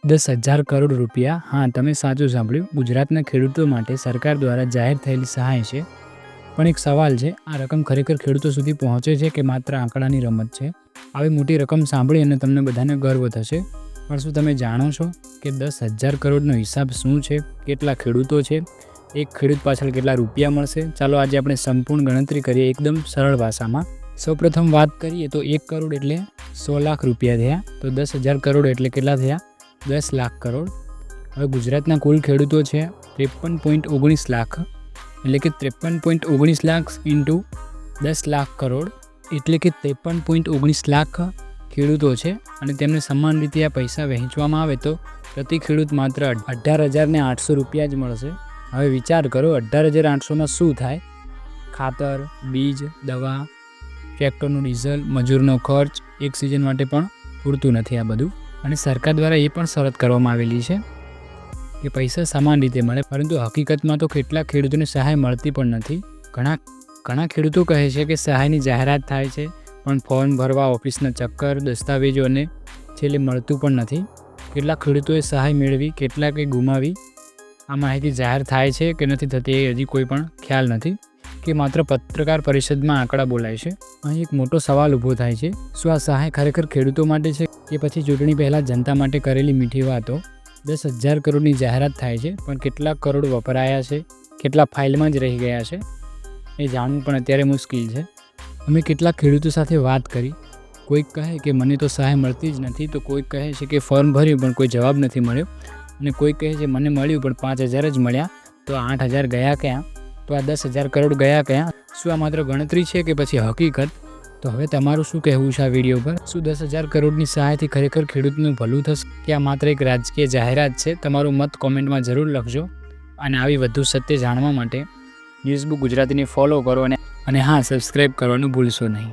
10,000 કરોડ રૂપિયા। હા, તમે સાચું સાંભળ્યું। ગુજરાતના ખેડૂતો માટે સરકાર દ્વારા જાહેર થયેલી સહાય છે। પણ એક સવાલ છે, આ રકમ ખરેખર ખેડૂતો સુધી પહોંચે છે કે માત્ર આંકડાની રમત છે? આવી મોટી રકમ સાંભળી અને તમને બધાને ગર્વ થશે, પણ શું તમે જાણો છો કે 10,000 કરોડનો હિસાબ શું છે? કેટલા ખેડૂતો છે? એક ખેડૂત પાછળ કેટલા રૂપિયા મળશે? ચાલો આજે આપણે સંપૂર્ણ ગણતરી કરીએ એકદમ સરળ ભાષામાં। સૌપ્રથમ વાત કરીએ તો 1 કરોડ એટલે 100 લાખ રૂપિયા થયા, તો 10,000 કરોડ એટલે કેટલા થયા? 10 લાખ કરોડ। હવે ગુજરાતના કુલ ખેડૂતો છે 53.19 લાખ, એટલે કે 53.19 લાખ ઇન્ટુ 10 લાખ કરોડ, એટલે કે 53.19 લાખ ખેડૂતો છે અને તેમને સમાન રીતે આ પૈસા વહેંચવામાં આવે તો પ્રતિ ખેડૂત માત્ર 18,800 રૂપિયા જ મળશે। હવે વિચાર કરો, 18,800માં શું થાય? ખાતર, બીજ, દવા, ટ્રેક્ટરનું ડીઝલ, મજૂરનો ખર્ચ, એક સિઝન માટે પણ પૂરતું નથી આ બધું। અને સરકાર દ્વારા એ પણ શરત કરવામાં આવેલી છે કે પૈસા સમાન રીતે મળે, પરંતુ હકીકતમાં તો કેટલાક ખેડૂતોને સહાય મળતી પણ નથી। ઘણા ખેડૂતો કહે છે કે સહાયની જાહેરાત થાય છે, પણ ફોર્મ ભરવા, ઓફિસના ચક્કર, દસ્તાવેજો અને છેલ્લે મળતું પણ નથી। કેટલાક ખેડૂતોએ સહાય મેળવી, કેટલાકે ગુમાવી। આ માહિતી જાહેર થાય છે કે નથી થતી એ હજી કોઈ પણ ખ્યાલ નથી, કે માત્ર પત્રકાર પરિષદમાં આંકડા બોલાય છે। અહીં એક મોટો સવાલ ઊભો થાય છે, શું આ સહાય ખરેખર ખેડૂતો માટે છે કે પછી ચૂંટણી પહેલાં જનતા માટે કરેલી મીઠી વાતો? 10,000 કરોડની જાહેરાત થાય છે, પણ કેટલા કરોડ વપરાયા છે, કેટલા ફાઇલમાં જ રહી ગયા છે, એ જાણવું પણ અત્યારે મુશ્કેલ છે। અમે કેટલાક ખેડૂતો સાથે વાત કરી, કોઈક કહે કે મને તો સહાય મળતી જ નથી, તો કોઈક કહે છે કે ફોર્મ ભર્યું પણ કોઈ જવાબ નથી મળ્યો, અને કોઈ કહે છે મને મળ્યું પણ 5,000 જ મળ્યા, તો 8,000 ગયા ક્યાં? તો આ 10,000 કરોડ ગયા ક્યાં? શું આ માત્ર ગણતરી છે કે પછી હકીકત? તો હવે તમારું શું કહેવું છે આ વિડીયો પર? શું 10,000 કરોડની સહાયથી ખરેખર ખેડૂતનું ભલું થશે કે આ માત્ર એક રાજકીય જાહેરાત છે? તમારું મત કોમેન્ટમાં જરૂર લખજો, અને આવી વધુ સત્ય જાણવા માટે ન્યૂઝબુક ગુજરાતીને ફોલો કરો, અને હા, સબસ્ક્રાઈબ કરવાનું ભૂલશો નહીં।